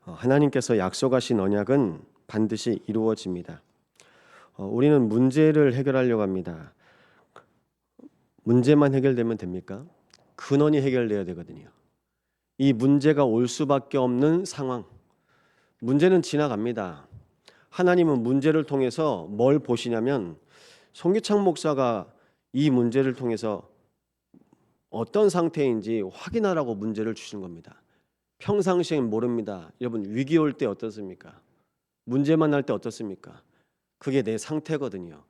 하나님께서 약속하신 언약은 반드시 이루어집니다. 우리는 문제를 해결하려고 합니다. 문제만 해결되면 됩니까? 근원이 해결돼야 되거든요. 이 문제가 올 수밖에 없는 상황, 문제는 지나갑니다. 하나님은 문제를 통해서 뭘 보시냐면, 송기창 목사가 이 문제를 통해서 어떤 상태인지 확인하라고 문제를 주신 겁니다. 평상시엔 모릅니다. 여러분, 위기 올 때 어떻습니까? 문제만 날 때 어떻습니까? 그게 내 상태거든요.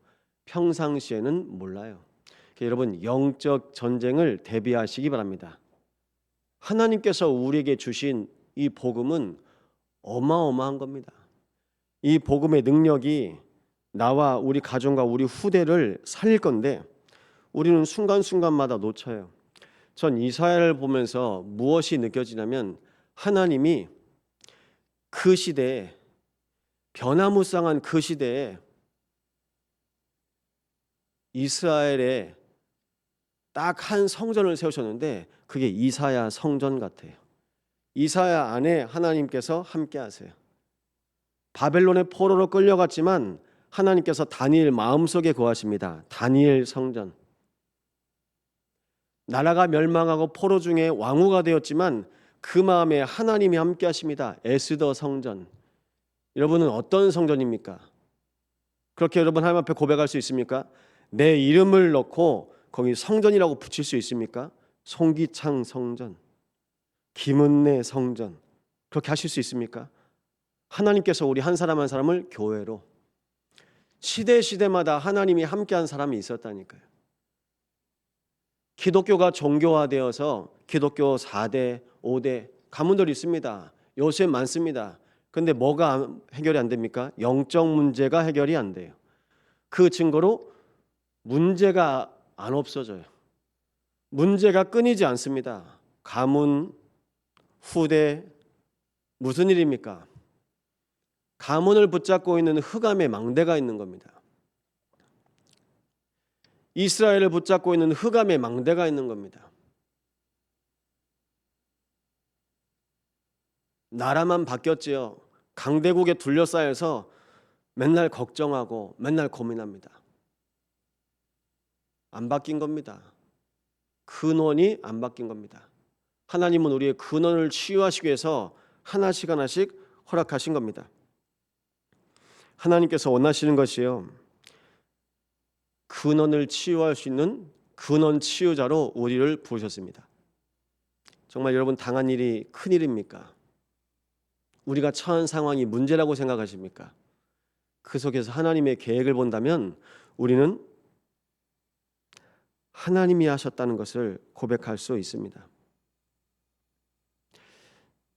평상시에는 몰라요. 여러분, 영적 전쟁을 대비하시기 바랍니다. 하나님께서 우리에게 주신 이 복음은 어마어마한 겁니다. 이 복음의 능력이 나와 우리 가정과 우리 후대를 살릴 건데, 우리는 순간순간마다 놓쳐요. 전 이사야를 보면서 무엇이 느껴지냐면, 하나님이 그 시대에, 변화무쌍한 그 시대에 이스라엘에 딱 한 성전을 세우셨는데, 그게 이사야 성전 같아요. 이사야 안에 하나님께서 함께 하세요. 바벨론의 포로로 끌려갔지만 하나님께서 다니엘 마음속에 거하십니다. 다니엘 성전. 나라가 멸망하고 포로 중에 왕후가 되었지만 그 마음에 하나님이 함께 하십니다. 에스더 성전. 여러분은 어떤 성전입니까? 그렇게 여러분 하나님 앞에 고백할 수 있습니까? 내 이름을 넣고 거기 성전이라고 붙일 수 있습니까? 송기창 성전, 김은혜 성전, 그렇게 하실 수 있습니까? 하나님께서 우리 한 사람 한 사람을 교회로, 시대마다 하나님이 함께한 사람이 있었다니까요. 기독교가 종교화되어서 기독교 4대, 5대 가문들이 있습니다. 요새 많습니다. 그런데 뭐가 해결이 안 됩니까? 영적 문제가 해결이 안 돼요. 그 증거로 문제가 안 없어져요. 문제가 끊이지 않습니다. 가문, 후대, 무슨 일입니까? 가문을 붙잡고 있는 흑암의 망대가 있는 겁니다. 이스라엘을 붙잡고 있는 흑암의 망대가 있는 겁니다. 나라만 바뀌었지요. 강대국에 둘러싸여서 맨날 걱정하고 맨날 고민합니다. 안 바뀐 겁니다. 근원이 안 바뀐 겁니다. 하나님은 우리의 근원을 치유하시기 위해서 하나씩 하나씩 허락하신 겁니다. 하나님께서 원하시는 것이요, 근원을 치유할 수 있는 근원 치유자로 우리를 부르셨습니다. 정말 여러분 당한 일이 큰일입니까? 우리가 처한 상황이 문제라고 생각하십니까? 그 속에서 하나님의 계획을 본다면 우리는 하나님이 하셨다는 것을 고백할 수 있습니다.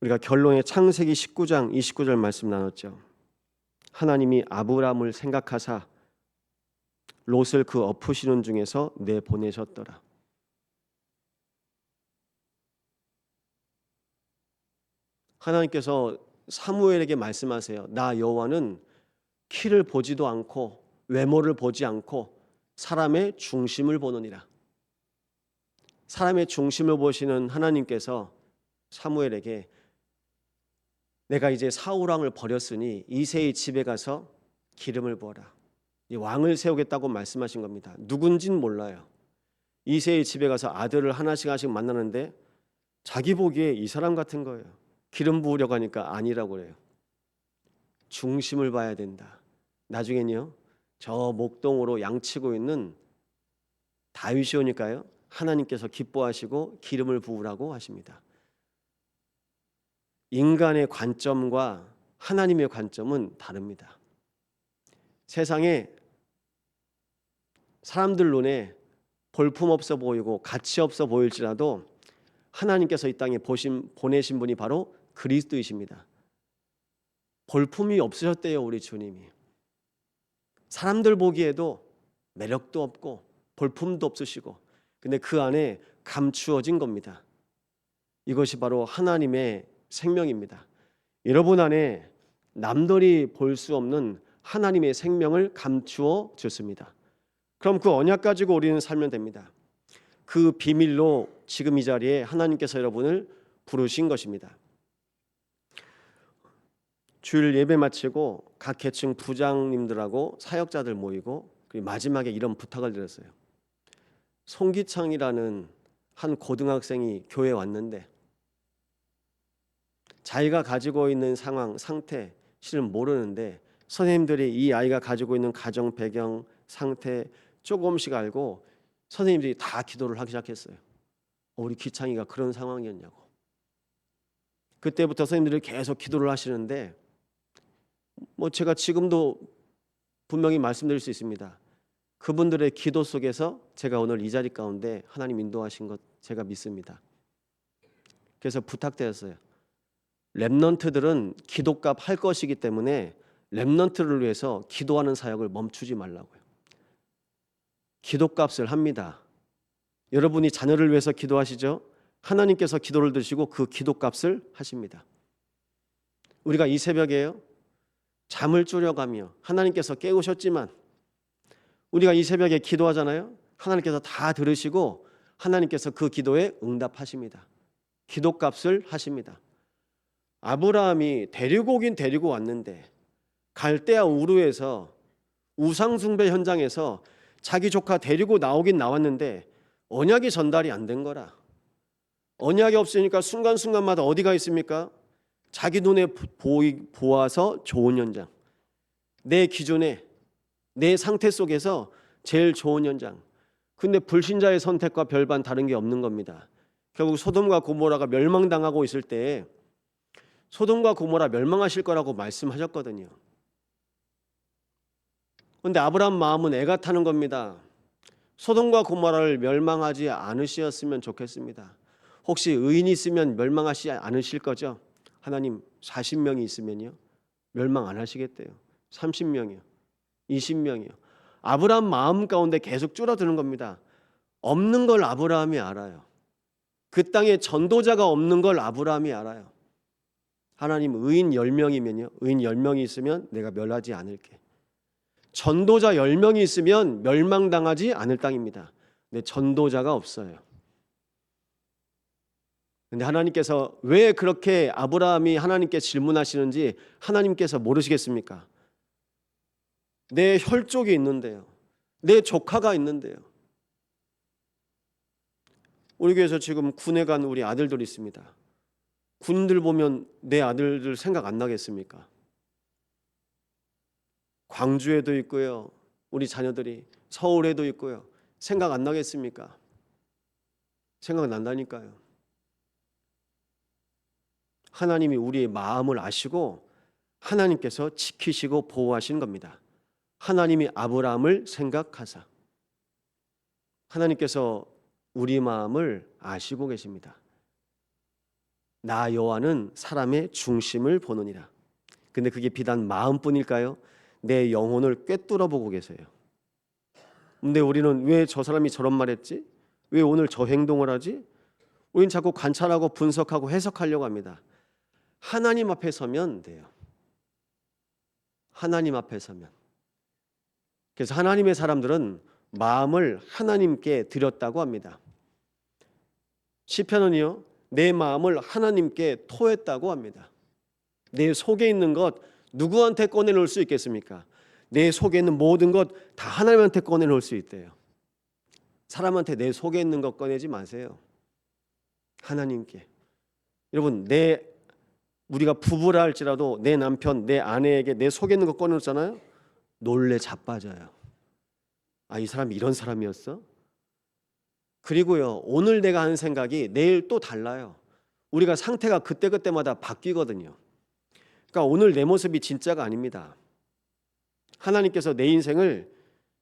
우리가 결론에 창세기 19장 29절 말씀 나눴죠. 하나님이 아브라함을 생각하사 롯을 그 엎으시는 중에서 내보내셨더라. 하나님께서 사무엘에게 말씀하세요. 나 여호와는 키를 보지도 않고 외모를 보지 않고 사람의 중심을 보느니라. 사람의 중심을 보시는 하나님께서 사무엘에게 내가 이제 사울 왕을 버렸으니 이새의 집에 가서 기름을 부어라. 이 왕을 세우겠다고 말씀하신 겁니다. 누군진 몰라요. 이새의 집에 가서 아들을 하나씩 만나는데 자기 보기에 이 사람 같은 거예요. 기름 부으려고 하니까 아니라고 그래요. 중심을 봐야 된다. 나중엔요, 저 목동으로 양치고 있는 다윗이 오니까요, 하나님께서 기뻐하시고 기름을 부으라고 하십니다. 인간의 관점과 하나님의 관점은 다릅니다. 세상에 사람들 눈에 볼품없어 보이고 가치 없어 보일지라도 하나님께서 이 땅에 보내신 분이 바로 그리스도이십니다. 볼품이 없으셨대요, 우리 주님이. 사람들 보기에도 매력도 없고 볼품도 없으시고, 근데 그 안에 감추어진 겁니다. 이것이 바로 하나님의 생명입니다. 여러분 안에 남들이 볼 수 없는 하나님의 생명을 감추어 줬습니다. 그럼 그 언약 가지고 우리는 살면 됩니다. 그 비밀로 지금 이 자리에 하나님께서 여러분을 부르신 것입니다. 주일 예배 마치고 각 계층 부장님들하고 사역자들 모이고 그리고 마지막에 이런 부탁을 드렸어요. 송기창이라는 한 고등학생이 교회에 왔는데 자기가 가지고 있는 상황, 상태 실은 모르는데 선생님들이 이 아이가 가지고 있는 가정 배경, 상태 조금씩 알고 선생님들이 다 기도를 하기 시작했어요. 우리 기창이가 그런 상황이었냐고. 그때부터 선생님들이 계속 기도를 하시는데 제가 지금도 분명히 말씀드릴 수 있습니다. 그분들의 기도 속에서 제가 오늘 이 자리 가운데 하나님 인도하신 것 제가 믿습니다. 그래서 부탁드렸어요. 렘넌트들은 기도값 할 것이기 때문에 렘넌트를 위해서 기도하는 사역을 멈추지 말라고요. 기도값을 합니다. 여러분이 자녀를 위해서 기도하시죠? 하나님께서 기도를 들으시고 그 기도값을 하십니다. 우리가 이 새벽에요, 잠을 줄여가며 하나님께서 깨우셨지만 우리가 이 새벽에 기도하잖아요. 하나님께서 다 들으시고 하나님께서 그 기도에 응답하십니다. 기도값을 하십니다. 아브라함이 데리고 오긴 데리고 왔는데 갈대아 우르에서 우상숭배 현장에서 자기 조카 데리고 나오긴 나왔는데 언약이 전달이 안 된 거라. 언약이 없으니까 순간순간마다 어디가 있습니까? 자기 눈에 보아서 좋은 현장, 내 기준에 내 상태 속에서 제일 좋은 현장. 근데 불신자의 선택과 별반 다른 게 없는 겁니다. 결국 소돔과 고모라가 멸망당하고 있을 때 소돔과 고모라 멸망하실 거라고 말씀하셨거든요. 그런데 아브라함 마음은 애가 타는 겁니다. 소돔과 고모라를 멸망하지 않으셨으면 좋겠습니다. 혹시 의인이 있으면 멸망하시지 않으실 거죠? 하나님 40명이 있으면요 멸망 안 하시겠대요. 30명이요 20명이요. 아브라함 마음 가운데 계속 줄어드는 겁니다. 없는 걸 아브라함이 알아요. 그 땅에 전도자가 없는 걸 아브라함이 알아요. 하나님 의인 10명이면요 의인 10명이 있으면 내가 멸하지 않을게. 전도자 10명이 있으면 멸망당하지 않을 땅입니다. 근데 전도자가 없어요. 근데 하나님께서 왜 그렇게 아브라함이 하나님께 질문하시는지 하나님께서 모르시겠습니까? 내 혈족이 있는데요. 내 조카가 있는데요. 우리 교회에서 지금 군에 간 우리 아들들이 있습니다. 군들 보면 내 아들들 생각 안 나겠습니까? 광주에도 있고요. 우리 자녀들이 서울에도 있고요. 생각 안 나겠습니까? 생각 난다니까요. 하나님이 우리의 마음을 아시고 하나님께서 지키시고 보호하신 겁니다. 하나님이 아브라함을 생각하사 하나님께서 우리 마음을 아시고 계십니다. 나 여호와는 사람의 중심을 보느니라. 근데 그게 비단 마음뿐일까요? 내 영혼을 꿰뚫어 보고 계세요. 근데 우리는 왜 저 사람이 저런 말 했지? 왜 오늘 저 행동을 하지? 우리는 자꾸 관찰하고 분석하고 해석하려고 합니다. 하나님 앞에 서면 돼요. 하나님 앞에 서면. 그래서 하나님의 사람들은 마음을 하나님께 드렸다고 합니다. 시편은요, 내 마음을 하나님께 토했다고 합니다. 내 속에 있는 것 누구한테 꺼내놓을 수 있겠습니까? 내 속에 있는 모든 것 다 하나님한테 꺼내놓을 수 있대요. 사람한테 내 속에 있는 것 꺼내지 마세요. 하나님께. 여러분, 우리가 부부라 할지라도 내 남편, 내 아내에게 내 속에 있는 거 꺼내놓잖아요. 놀래 자빠져요. 아, 이 사람이 이런 사람이었어? 그리고요, 오늘 내가 하는 생각이 내일 또 달라요. 우리가 상태가 그때그때마다 바뀌거든요. 그러니까 오늘 내 모습이 진짜가 아닙니다. 하나님께서 내 인생을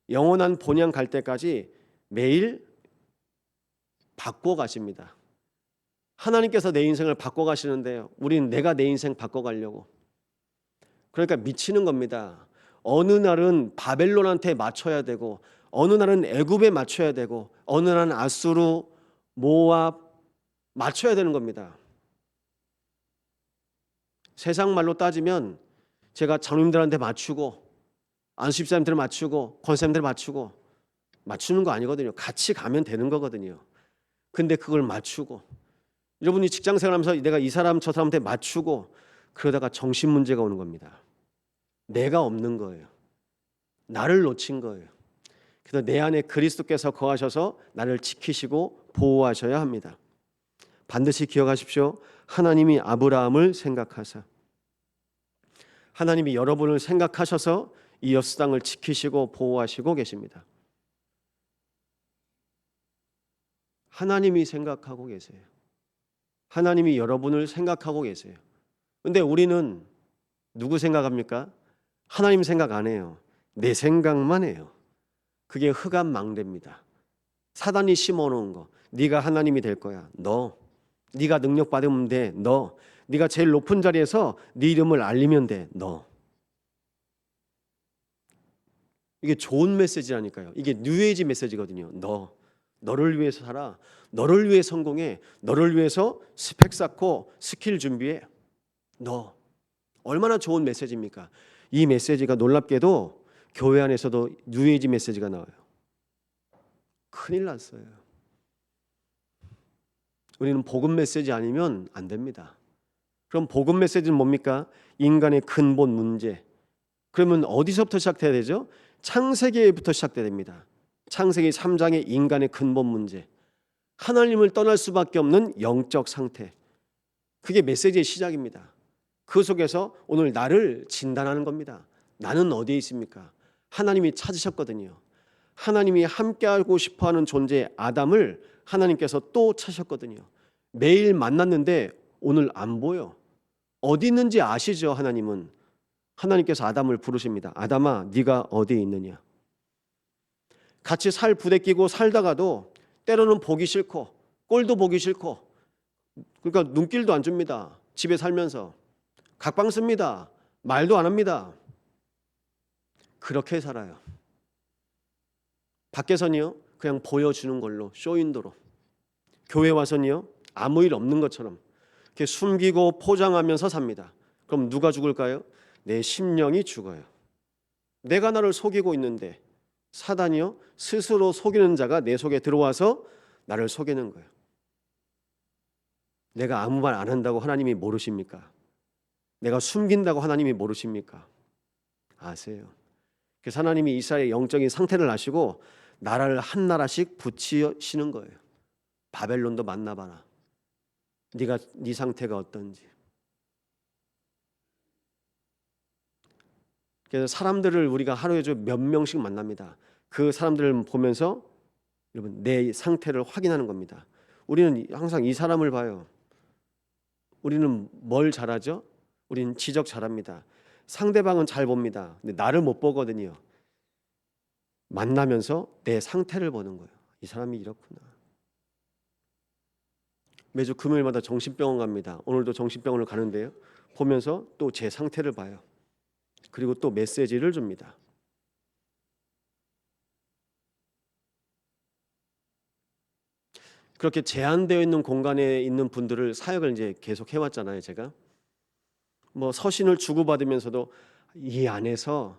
영원한 본향 갈 때까지 매일 바꿔가십니다. 하나님께서 내 인생을 바꿔가시는데요, 우리는 내가 내 인생 바꿔가려고. 그러니까 미치는 겁니다. 어느 날은 바벨론한테 맞춰야 되고, 어느 날은 애굽에 맞춰야 되고, 어느 날은 아수르, 모압 맞춰야 되는 겁니다. 세상 말로 따지면 제가 장로님들한테 맞추고 안수집사님들 맞추고 권사님들 맞추는 거 아니거든요. 같이 가면 되는 거거든요. 근데 그걸 맞추고, 여러분이 직장생활하면서 내가 이 사람 저 사람한테 맞추고 그러다가 정신 문제가 오는 겁니다. 내가 없는 거예요. 나를 놓친 거예요. 그래서 내 안에 그리스도께서 거하셔서 나를 지키시고 보호하셔야 합니다. 반드시 기억하십시오. 하나님이 아브라함을 생각하사, 하나님이 여러분을 생각하셔서 이 여수당을 지키시고 보호하시고 계십니다. 하나님이 생각하고 계세요. 하나님이 여러분을 생각하고 계세요. 근데 우리는 누구 생각합니까? 하나님 생각 안 해요. 내 생각만 해요. 그게 흑암망대입니다. 사단이 심어놓은 거. 네가 하나님이 될 거야. 너. 네가 능력 받으면 돼. 너. 네가 제일 높은 자리에서 네 이름을 알리면 돼. 너. 이게 좋은 메시지라니까요. 이게 뉴에이지 메시지거든요. 너. 너를 위해서 살아. 너를 위해 성공해. 너를 위해서 스펙 쌓고 스킬 준비해. 너. 얼마나 좋은 메시지입니까? 이 메시지가 놀랍게도 교회 안에서도 뉴에이지 메시지가 나와요. 큰일 났어요. 우리는 복음 메시지 아니면 안 됩니다. 그럼 복음 메시지는 뭡니까? 인간의 근본 문제. 그러면 어디서부터 시작돼야 되죠? 창세기부터 시작돼야 됩니다. 창세기 3장의 인간의 근본 문제. 하나님을 떠날 수밖에 없는 영적 상태. 그게 메시지의 시작입니다. 그 속에서 오늘 나를 진단하는 겁니다. 나는 어디에 있습니까? 하나님이 찾으셨거든요. 하나님이 함께하고 싶어하는 존재 아담을 하나님께서 또 찾으셨거든요. 매일 만났는데 오늘 안 보여. 어디 있는지 아시죠? 하나님께서 아담을 부르십니다. 아담아, 네가 어디에 있느냐? 같이 살 부대끼고 살다가도 때로는 보기 싫고 꼴도 보기 싫고, 그러니까 눈길도 안 줍니다. 집에 살면서 각방 씁니다. 말도 안 합니다. 그렇게 살아요. 밖에서는요 그냥 보여주는 걸로, 쇼윈도로. 교회 와서는요 아무 일 없는 것처럼 이렇게 숨기고 포장하면서 삽니다. 그럼 누가 죽을까요? 내 심령이 죽어요. 내가 나를 속이고 있는데 사단이요 스스로 속이는 자가 내 속에 들어와서 나를 속이는 거예요. 내가 아무 말 안 한다고 하나님이 모르십니까? 내가 숨긴다고 하나님이 모르십니까? 아세요. 그래서 하나님이 이스라엘의 영적인 상태를 아시고 나라를 한 나라씩 붙이시는 거예요. 바벨론도 만나봐라. 네 상태가 어떤지. 그래서 사람들을 우리가 하루에 몇 명씩 만납니다. 그 사람들을 보면서 여러분 내 상태를 확인하는 겁니다. 우리는 항상 이 사람을 봐요. 우리는 뭘 잘하죠? 우리는 지적 잘합니다. 상대방은 잘 봅니다. 근데 나를 못 보거든요. 만나면서 내 상태를 보는 거예요. 이 사람이 이렇구나. 매주 금요일마다 정신병원 갑니다. 오늘도 정신병원을 가는데요. 보면서 또 제 상태를 봐요. 그리고 또 메시지를 줍니다. 그렇게 제한되어 있는 공간에 있는 분들을 사역을 이제 계속 해왔잖아요. 제가 뭐 서신을 주고받으면서도 이 안에서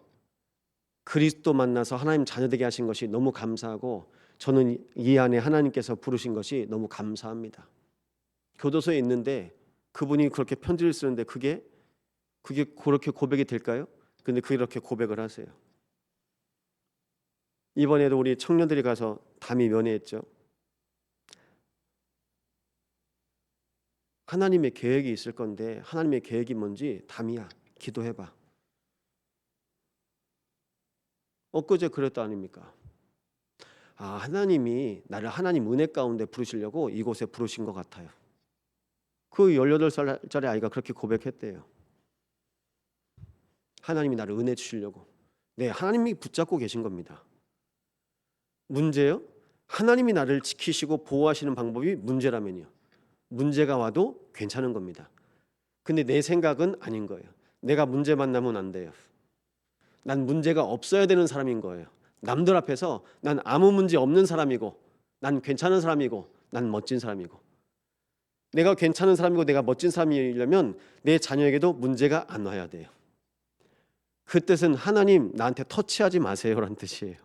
그리스도 만나서 하나님 자녀되게 하신 것이 너무 감사하고, 저는 이 안에 하나님께서 부르신 것이 너무 감사합니다. 교도소에 있는데 그분이 그렇게 편지를 쓰는데 그게 그렇게 고백이 될까요? 근데 그렇게 고백을 하세요. 이번에도 우리 청년들이 가서 담이 면회했죠. 하나님의 계획이 있을 건데 하나님의 계획이 뭔지 담이야 기도해봐. 엊그제 그랬다 아닙니까? 하나님이 나를 하나님 은혜 가운데 부르시려고 이곳에 부르신 것 같아요. 그 18살짜리 아이가 그렇게 고백했대요. 하나님이 나를 은혜 주시려고. 네, 하나님이 붙잡고 계신 겁니다. 문제요? 하나님이 나를 지키시고 보호하시는 방법이 문제라면요, 문제가 와도 괜찮은 겁니다. 근데 내 생각은 아닌 거예요. 내가 문제 만나면 안 돼요. 난 문제가 없어야 되는 사람인 거예요. 남들 앞에서 난 아무 문제 없는 사람이고, 난 괜찮은 사람이고, 난 멋진 사람이고. 내가 괜찮은 사람이고 내가 멋진 사람이려면 내 자녀에게도 문제가 안 와야 돼요. 그 뜻은 하나님 나한테 터치하지 마세요라는 뜻이에요.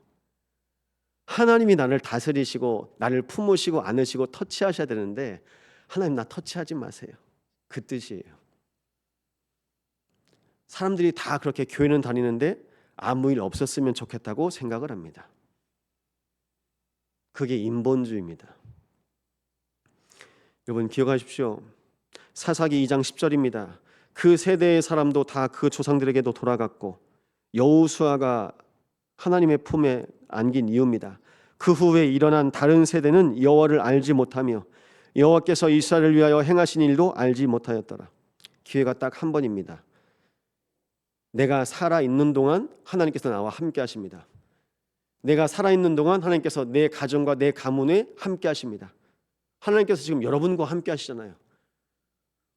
하나님이 나를 다스리시고 나를 품으시고 안으시고 터치하셔야 되는데 하나님 나 터치하지 마세요. 그 뜻이에요. 사람들이 다 그렇게 교회는 다니는데 아무 일 없었으면 좋겠다고 생각을 합니다. 그게 인본주의입니다. 여러분 기억하십시오. 사사기 2장 10절입니다. 그 세대의 사람도 다 그 조상들에게도 돌아갔고 여호수아가 하나님의 품에 안긴 이유입니다. 그 후에 일어난 다른 세대는 여호와를 알지 못하며 여호와께서 이스라엘을 위하여 행하신 일도 알지 못하였더라. 기회가 딱 한 번입니다. 내가 살아있는 동안 하나님께서 나와 함께 하십니다. 내가 살아있는 동안 하나님께서 내 가정과 내 가문에 함께 하십니다. 하나님께서 지금 여러분과 함께 하시잖아요.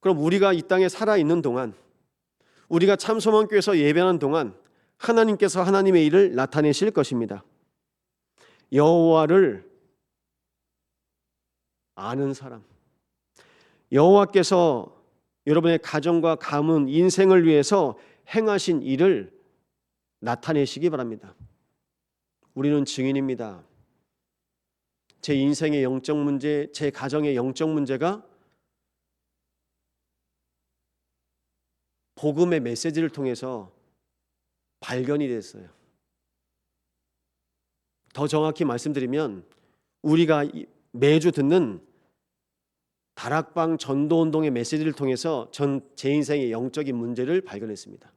그럼 우리가 이 땅에 살아있는 동안, 우리가 참소망교회에서 예배하는 동안 하나님께서 하나님의 일을 나타내실 것입니다. 여호와를 아는 사람, 여호와께서 여러분의 가정과 가문, 인생을 위해서 행하신 일을 나타내시기 바랍니다. 우리는 증인입니다. 제 인생의 영적 문제, 제 가정의 영적 문제가 복음의 메시지를 통해서 발견이 됐어요. 더 정확히 말씀드리면 우리가 매주 듣는 다락방 전도운동의 메시지를 통해서 제 인생의 영적인 문제를 발견했습니다.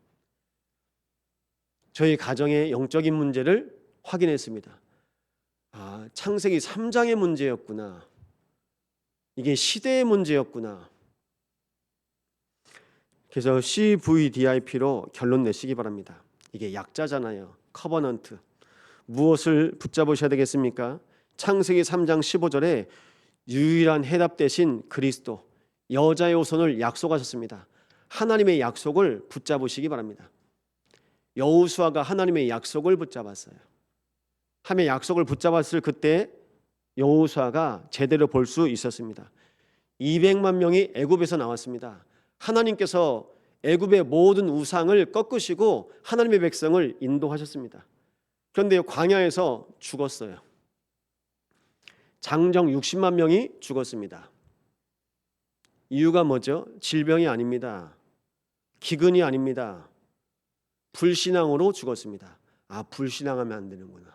저희 가정의 영적인 문제를 확인했습니다. 창세기 3장의 문제였구나. 이게 시대의 문제였구나. 그래서 CVDIP로 결론 내시기 바랍니다. 이게 약자잖아요. 커버넌트. 무엇을 붙잡으셔야 되겠습니까? 창세기 3장 15절에 유일한 해답 대신 그리스도, 여자의 후손을 약속하셨습니다. 하나님의 약속을 붙잡으시기 바랍니다. 여호수아가 하나님의 약속을 붙잡았어요. 하나님의 약속을 붙잡았을 그때 여호수아가 제대로 볼 수 있었습니다. 200만 명이 애굽에서 나왔습니다. 하나님께서 애굽의 모든 우상을 꺾으시고 하나님의 백성을 인도하셨습니다. 그런데 광야에서 죽었어요. 장정 60만 명이 죽었습니다. 이유가 뭐죠? 질병이 아닙니다. 기근이 아닙니다. 불신앙으로 죽었습니다. 불신앙하면 안 되는구나.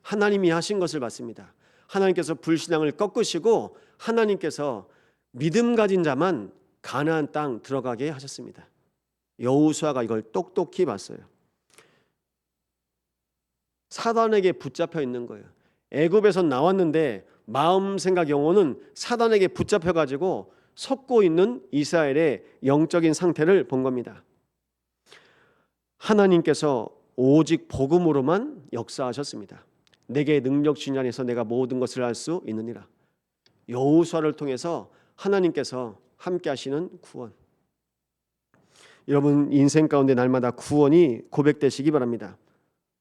하나님이 하신 것을 봤습니다. 하나님께서 불신앙을 꺾으시고 하나님께서 믿음 가진 자만 가나안 땅 들어가게 하셨습니다. 여호수아가 이걸 똑똑히 봤어요. 사단에게 붙잡혀 있는 거예요. 애굽에서 나왔는데 마음, 생각, 영혼은 사단에게 붙잡혀 가지고 섰고 있는 이스라엘의 영적인 상태를 본 겁니다. 하나님께서 오직 복음으로만 역사하셨습니다. 내게 능력 주신 안에서 내가 모든 것을 할 수 있느니라. 여호수아를 통해서 하나님께서 함께 하시는 구원. 여러분 인생 가운데 날마다 구원이 고백되시기 바랍니다.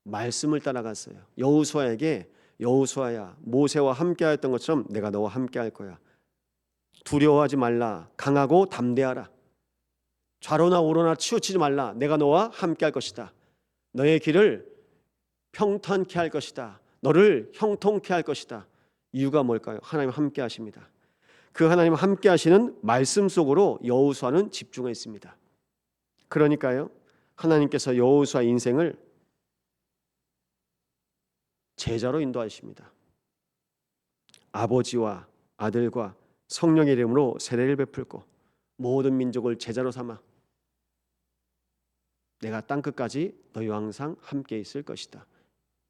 말씀을 따라갔어요. 여호수아에게 여호수아야, 모세와 함께 하였던 것처럼 내가 너와 함께 할 거야. 두려워하지 말라. 강하고 담대하라. 좌로나 우로나 치우치지 말라. 내가 너와 함께 할 것이다. 너의 길을 평탄케 할 것이다. 너를 형통케 할 것이다. 이유가 뭘까요? 하나님 함께 하십니다. 그 하나님 함께 하시는 말씀 속으로 여호수아는 집중했습니다. 그러니까요, 하나님께서 여호수아 인생을 제자로 인도하십니다. 아버지와 아들과 성령의 이름으로 세례를 베풀고 모든 민족을 제자로 삼아 내가 땅끝까지 너희와 항상 함께 있을 것이다.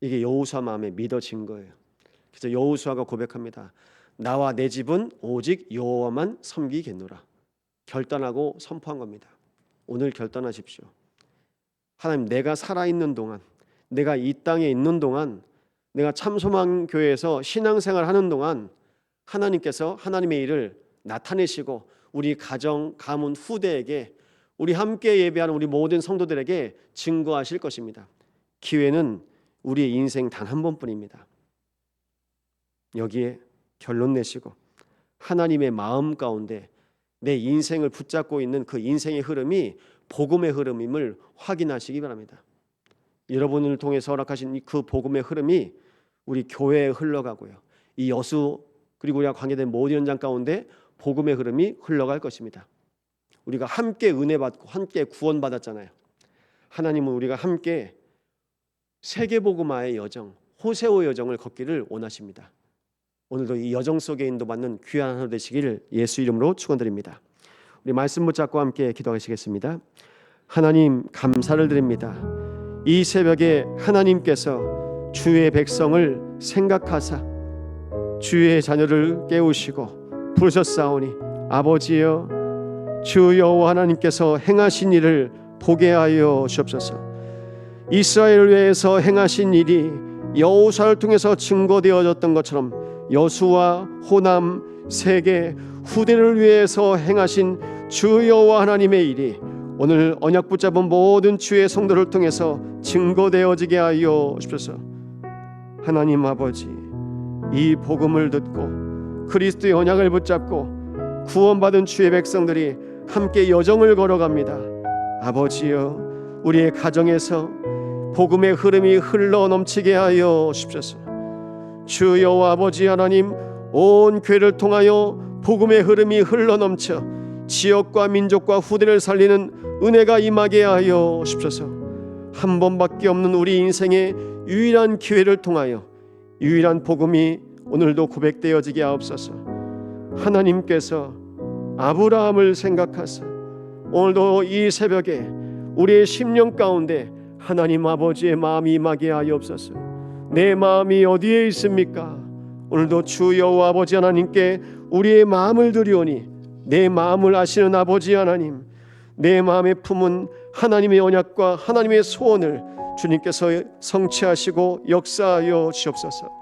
이게 여호수아 마음에 믿어진 거예요. 그래서 여호수아가 고백합니다. 나와 내 집은 오직 여호와만 섬기겠노라. 결단하고 선포한 겁니다. 오늘 결단하십시오. 하나님, 내가 살아있는 동안, 내가 이 땅에 있는 동안, 내가 참소망교회에서 신앙생활 하는 동안 하나님께서 하나님의 일을 나타내시고 우리 가정, 가문, 후대에게, 우리 함께 예배하는 우리 모든 성도들에게 증거하실 것입니다. 기회는 우리의 인생 단 한 번뿐입니다. 여기에 결론 내시고 하나님의 마음 가운데 내 인생을 붙잡고 있는 그 인생의 흐름이 복음의 흐름임을 확인하시기 바랍니다. 여러분을 통해서 허락하신 그 복음의 흐름이 우리 교회에 흘러가고요. 이 여수 그리고 우리가 관계된 모든 현장 가운데 복음의 흐름이 흘러갈 것입니다. 우리가 함께 은혜 받고 함께 구원 받았잖아요. 하나님은 우리가 함께 세계복음화의 여정, 호세오 여정을 걷기를 원하십니다. 오늘도 이 여정 속에 인도받는 귀한 하루 되시기를 예수 이름으로 축원드립니다. 우리 말씀 붙잡고 함께 기도하시겠습니다. 하나님 감사를 드립니다. 이 새벽에 하나님께서 주의 백성을 생각하사 주의 자녀를 깨우시고 부르셨사오니 아버지여, 주 여호와 하나님께서 행하신 일을 보게 하여 주옵소서. 이스라엘을 위해서 행하신 일이 여호수아를 통해서 증거되어졌던 것처럼 여수와 호남 세계 후대를 위해서 행하신 주 여호와 하나님의 일이 오늘 언약 붙잡은 모든 주의 성도를 통해서 증거되어지게 하여 주옵소서. 하나님 아버지, 이 복음을 듣고 그리스도의 언약을 붙잡고 구원받은 주의 백성들이 함께 여정을 걸어갑니다. 아버지여, 우리의 가정에서 복음의 흐름이 흘러 넘치게 하여 주옵소서. 주 여호와 아버지 하나님, 온 교회를 통하여 복음의 흐름이 흘러 넘쳐 지역과 민족과 후대를 살리는 은혜가 임하게 하여 주옵소서. 한 번밖에 없는 우리 인생의 유일한 기회를 통하여 유일한 복음이 오늘도 고백되어지게 하옵소서. 하나님께서 아브라함을 생각하사 오늘도 이 새벽에 우리의 심령 가운데 하나님 아버지의 마음이 임하게 하옵소서. 내 마음이 어디에 있습니까? 오늘도 주 여호와 아버지 하나님께 우리의 마음을 드리오니 내 마음을 아시는 아버지 하나님, 내 마음에 품은 하나님의 언약과 하나님의 소원을 주님께서 성취하시고 역사하여 주옵소서.